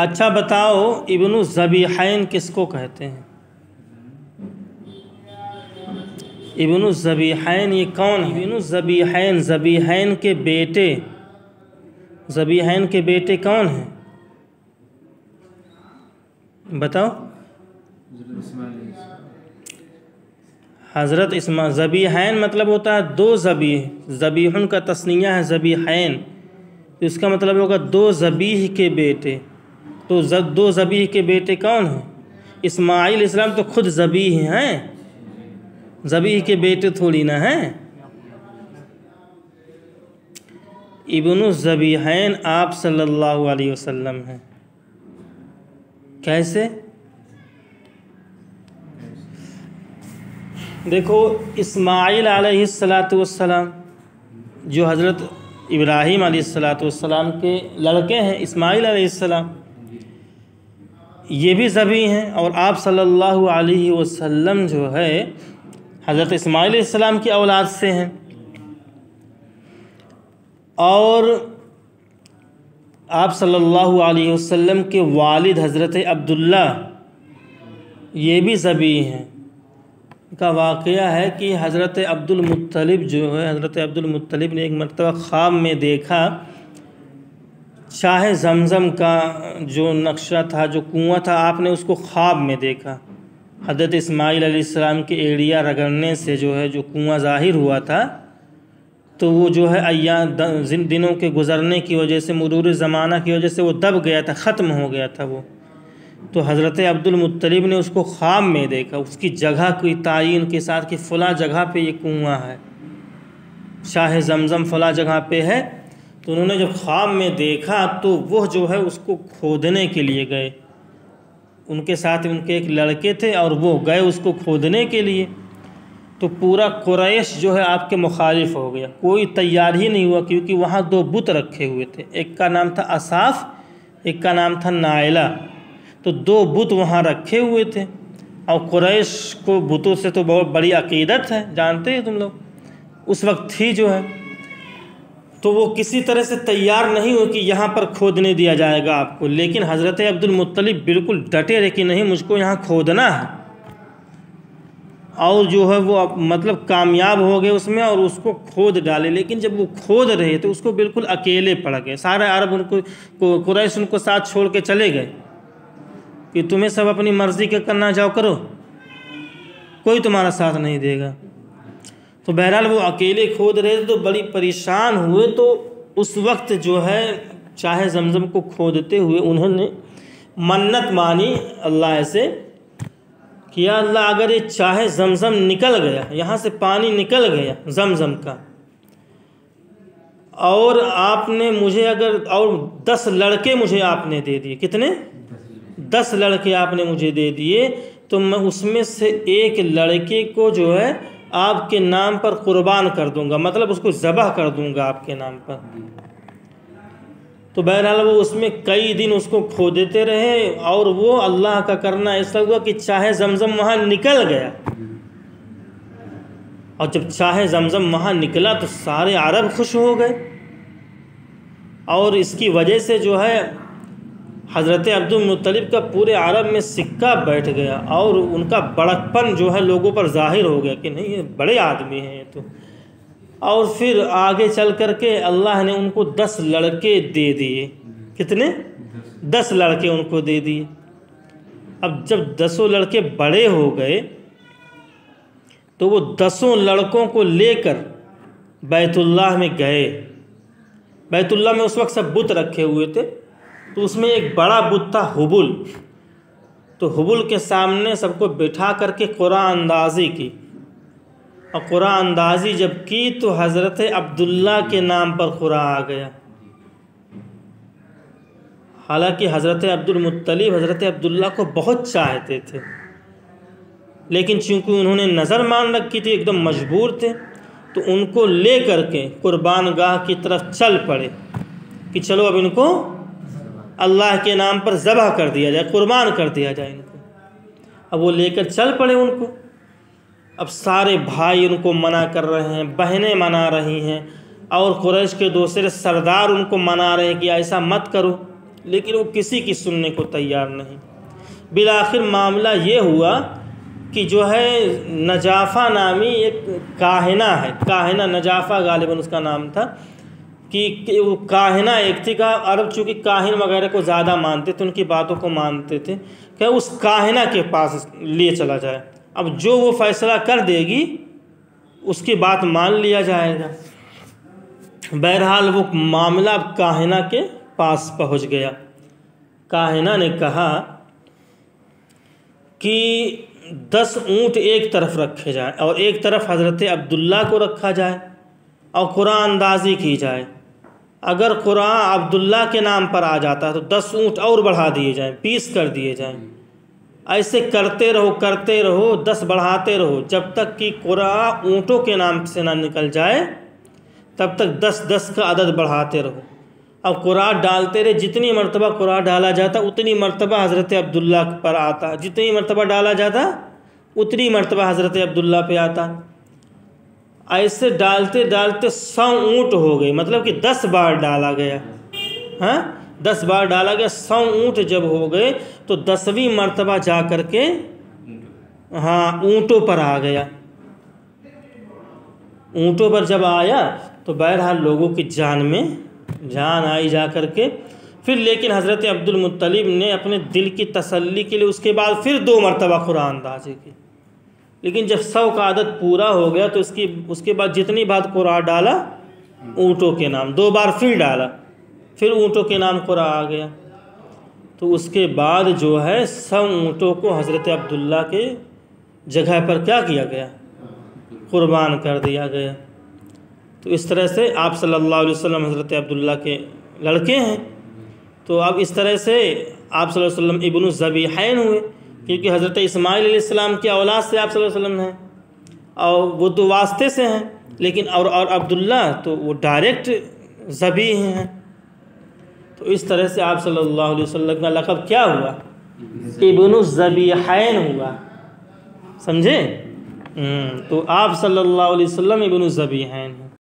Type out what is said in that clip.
अच्छा बताओ, इब्नु ज़बीहैन किसको कहते हैं? इब्नु ज़बीहैन ये कौन है? इब्नु ज़बीहैन, ज़बीहैन के बेटे, ज़बीहैन के बेटे कौन हैं? बताओ। हज़रत इस्माइल। ज़बीहैन मतलब होता है दो ज़बीह, ज़बीहुन का तस्निया है ज़बीहैन, तो इसका मतलब होगा दो ज़बीह के बेटे। तो दो ज़बीह के बेटे कौन हैं? इस्माइल इस्लाम तो खुद ज़बीह हैं, ज़बीह के बेटे थोड़ी ना हैं। इब्नु ज़बीहैन आप सल्लल्लाहु अलैहि वसल्लम हैं। कैसे? देखो, इस्माइल अलैहिस्सलातु वस्सलाम जो हज़रत इब्राहीम अलैहिस्सलातु वस्सलाम के लड़के हैं, इस्माइल अलैहिस्सलाम, ये भी ज़बी हैं। और आप सल्लल्लाहु अलैहि वसल्लम जो है हज़रत इस्माइल अलैहिस्सलाम की औलाद से हैं। और आप सल्लल्लाहु अलैहि वसल्लम के वालिद हज़रत अब्दुल्ला ये भी ज़बी हैं। का वाक़या है कि हज़रत अब्दुल मुत्तलिब जो है, हज़रत अब्दुल मुत्तलिब ने एक मरतबा ख्वाब में देखा शाह ज़मज़म का जो नक्शा था, जो कुआँ था, आपने उसको ख्वाब में देखा। हज़रत इस्माइल अलैहिस्सलाम के एड़िया रगड़ने से जो है जो कुआँ ज़ाहिर हुआ था, तो वो जो है दिनों के गुज़रने की वजह से, मुरूर ज़माना की वजह से वो दब गया था, ख़त्म हो गया था वो। तो हज़रत अब्दुल मुत्तलिब ने उसको ख्वाब में देखा, उसकी जगह की तायीन के साथ कि फ़लाँ जगह पे ये कुआँ है, शाह ज़मज़म फ़लाँ जगह पे है। तो उन्होंने जब ख्वाब में देखा तो वो जो है उसको खोदने के लिए गए। उनके साथ उनके एक लड़के थे और वो गए उसको खोदने के लिए। तो पूरा कुरैश जो है आपके मुखालिफ हो गया, कोई तैयार ही नहीं हुआ, क्योंकि वहाँ दो बुत रखे हुए थे, एक का नाम था असाफ, एक का नाम था नाइला। तो दो बुत वहाँ रखे हुए थे और कुरैश को बुतों से तो बहुत बड़ी अकीदत है, जानते हैं तुम लोग, उस वक्त थी जो है। तो वो किसी तरह से तैयार नहीं हो कि यहाँ पर खोदने दिया जाएगा आपको। लेकिन हज़रत अब्दुल मुत्तलिब बिल्कुल डटे रहे कि नहीं, मुझको यहाँ खोदना है। और जो है वो मतलब कामयाब हो गए उसमें और उसको खोद डाले। लेकिन जब वो खोद रहे तो उसको बिल्कुल अकेले पड़ गए। सारे अरब उनको, कुरैश उनको साथ छोड़ के चले गए कि तुम्हें सब अपनी मर्ज़ी के करना, जाओ करो, कोई तुम्हारा साथ नहीं देगा। तो बहरहाल वो अकेले खोद रहे थे तो बड़ी परेशान हुए। तो उस वक्त जो है शाह ज़मज़म को खोदते हुए उन्होंने मन्नत मानी अल्लाह से कि या अल्लाह, अगर ये शाह ज़मज़म निकल गया, यहाँ से पानी निकल गया ज़मज़म का, और आपने मुझे अगर और 10 लड़के मुझे आपने दे दिए, कितने? 10 लड़के आपने मुझे दे दिए, तो मैं उसमें से एक लड़के को जो है आपके नाम पर कुर्बान कर दूंगा, मतलब उसको ज़बह कर दूंगा आपके नाम पर। तो बहरहाल वो उसमें कई दिन उसको खोदते रहे और वो अल्लाह का करना ऐसा हुआ कि शाह ज़मज़म वहाँ निकल गया। और जब शाह ज़मज़म वहाँ निकला तो सारे अरब खुश हो गए। और इसकी वजह से जो है हज़रत अब्दुल मुत्तलिब का पूरे अरब में सिक्का बैठ गया और उनका बड़कपन जो है लोगों पर ज़ाहिर हो गया कि नहीं, ये बड़े आदमी हैं ये तो। और फिर आगे चल कर के अल्लाह ने उनको 10 लड़के दे दिए। कितने? 10 लड़के उनको दे दिए। अब जब 10 लड़के बड़े हो गए तो वो 10 लड़कों को लेकर बैतुल्लाह में गए। बैतुल्लाह में उस वक्त सब बुत रखे हुए थे, तो उसमें एक बड़ा बुत था हुबुल। तो हुबुल के सामने सबको बिठा करके कुरान अंदाज़ी की, और कुरान अंदाज़ी जब की तो हज़रत अब्दुल्ला के नाम पर कुरान आ गया। हालांकि हज़रत अब्दुल मुत्तलिब हज़रत अब्दुल्ला को बहुत चाहते थे, लेकिन चूँकि उन्होंने नज़र मान रखी थी, एकदम मजबूर थे, तो उनको ले करके कुर्बान गाह की तरफ चल पड़े कि चलो अब इनको अल्लाह के नाम पर ज़बह कर दिया जाए, कुर्बान कर दिया जाए इनको। अब वो लेकर चल पड़े उनको। अब सारे भाई उनको मना कर रहे हैं, बहनें मना रही हैं, और कुरैश के दूसरे सरदार उनको मना रहे हैं कि ऐसा मत करो, लेकिन वो किसी की सुनने को तैयार नहीं। बिलाखिर मामला ये हुआ कि जो है नजाफ़ा नामी एक काहिना है, काहिना नजाफ़ा गालिबन उसका नाम था, कि वो काहिना एक थी का अरब चूँकि काहिन वगैरह को ज़्यादा मानते थे, उनकी बातों को मानते थे, क्या उस काहिना के पास लिए चला जाए। अब जो वो फैसला कर देगी उसकी बात मान लिया जाएगा। बहरहाल वो मामला अब काहिना के पास पहुंच गया। काहिना ने कहा कि 10 ऊँट एक तरफ रखे जाए और एक तरफ हज़रत अब्दुल्ला को रखा जाए और कुरान अंदाज़ी की जाए। अगर कुरान अब्दुल्ला के नाम पर आ जाता है तो 10 ऊँट और बढ़ा दिए जाएं, 20 कर दिए जाएं। ऐसे करते रहो 10 बढ़ाते रहो जब तक कि कुरान ऊँटों के नाम से ना निकल जाए, तब तक 10-10 का अदद बढ़ाते रहो। अब कुरान डालते रहे, जितनी मर्तबा कुरान डाला जाता उतनी मर्तबा हज़रत अब्दुल्ला पर आता, जितनी मर्तबा डाला जाता उतनी मर्तबा हज़रत अब्दुल्ला पे आता। ऐसे डालते डालते 100 ऊँट हो गए, मतलब कि 10 बार डाला गया। हाँ, 10 बार डाला गया, 100 ऊँट जब हो गए तो 10वीं मर्तबा जा कर के हाँ ऊँटों पर आ गया। ऊँटों पर जब आया तो बहरहाल लोगों की जान में जान आई जा कर के। फिर लेकिन हज़रत अब्दुल मुत्तलिब ने अपने दिल की तसल्ली के लिए उसके बाद फिर 2 मर्तबा कुरान अंदाज़ी की। लेकिन जब 100 का आदत पूरा हो गया तो उसके बाद जितनी बार कुरान डाला ऊँटों के नाम, 2 बार फिर डाला, फिर ऊँटों के नाम कुरान आ गया। तो उसके बाद जो है 100 ऊँटों को हज़रत अब्दुल्ला के जगह पर क्या किया गया, कुर्बान कर दिया गया। तो इस तरह से आप सल्लल्लाहु अलैहि वसल्लम हज़रत अब्दुल्ला के लड़के हैं। तो अब इस तरह से आप सल्लल्लाहु अलैहि वसल्लम इब्नु ज़बीहैन हुए, क्योंकि हज़रत इस्माइल अलैहिस्सलाम की औलाद से आप सल्लल्लाहु अलैहि वसल्लम हैं और वो तो वास्ते से हैं, लेकिन और अब्दुल्ला तो वो डायरेक्ट ज़बीह हैं। तो इस तरह से आप सल्लल्लाहु अलैहि वसल्लम का लक़ब क्या हुआ, इब्नु ज़बीहैन हुआ। समझे? तो आप सल्लल्लाहु अलैहि वसल्लम इब्नु ज़बीहैन हैं।